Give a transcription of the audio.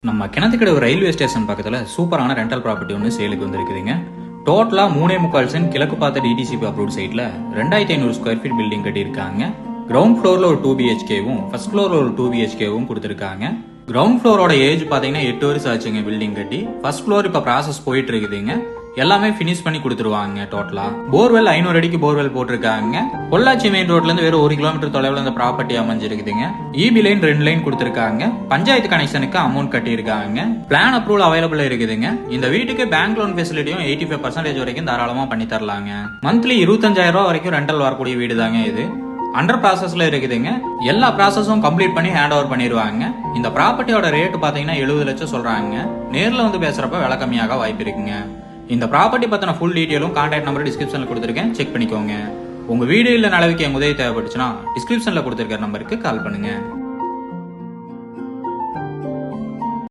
நம்ம Kinathukadavu railway station பக்கத்துல சூப்பரான ரெண்டல் ப்ராப்பர்ட்டி ஒன்று சேலுக்கு வந்திருக்குதுங்க. டோட்டலா 3.25 சென்ட் கிழக்கு பார்த்த டிடிசிபி அப்ரூவ்ட் சைட்ல 2500 ஸ்கொயர் ஃபீட் பில்டிங் கட்டியிருக்காங்க. கிரவுண்ட் ஃப்ளோர்ல ஒரு 2 BHKவும் ஃபர்ஸ்ட் ஃப்ளோர்ல ஒரு 2 BHKவும் கொடுத்திருக்காங்க. கிரவுண்ட் ஃப்ளோரோட ஏஜ் பாத்தீங்கன்னா 8 வருஷம் ஆச்சுங்க பில்டிங் கட்டி. ஃபர்ஸ்ட் ஃப்ளோர் இப்ப ப்ராசஸ் போயிட்டு இருக்குதுங்க. எல்லாமே பினிஷ் பண்ணி கொடுத்துருவாங்க. டோட்டலா போர்வெல் 500 அடிக்கு போர்வெல் போட்டிருக்காங்க. பொள்ளாச்சி மெயின் ரோட்ல இருந்து வெறும் 1 கிலோமீட்டர் தொலைவில் இந்த ப்ராப்பர்ட்டி அமைஞ்சிருக்குதுங்க. இபி லைன் 2 லைன் கொடுத்திருக்காங்க. பஞ்சாயத்து கனெக்ஷனுக்கு அமௌண்ட் கட்டியிருக்காங்க. பிளான் அப்ரூவல் அவைலபிள் இருக்குதுங்க. இந்த வீட்டுக்கு பேங்க் லோன் ஃபெசிலிட்டியும் 85% வரைக்கும் தாராளமா பண்ணி தரலாங்க. மந்த்லி 25,000 ரூபாய் வரைக்கும் ரெண்டல் வரக்கூடிய வீடு தாங்க இது. அண்டர் ப்ராசஸ்ல இருக்குதுங்க. எல்லா ப்ராசஸும் கம்ப்ளீட் பண்ணி ஹேண்ட் ஓவர் பண்ணிடுவாங்க. இந்த ப்ராப்பர்ட்டியோட ரேட் பாத்தீங்கன்னா 70 லட்சம் சொல்றாங்க. நேர்ல வந்து பேசுறப்ப விலை கம்மியாக வாய்ப்பு இருக்குங்க. இந்த ப்ராப்பர்ட்டி பத்தின ஃபுல் டீடைலும் கான்டாக்ட் நம்பர் டிஸ்கிரிப்ஷன்ல கொடுத்துருக்கேன், செக் பண்ணிக்கோங்க. உங்க வீடு இல்ல நிலவுக்கு எங்க உதவி தேவைப்பட்டுச்சுன்னா டிஸ்கிரிப்ஷன்ல கொடுத்துருக்க நம்பருக்கு கால் பண்ணுங்க.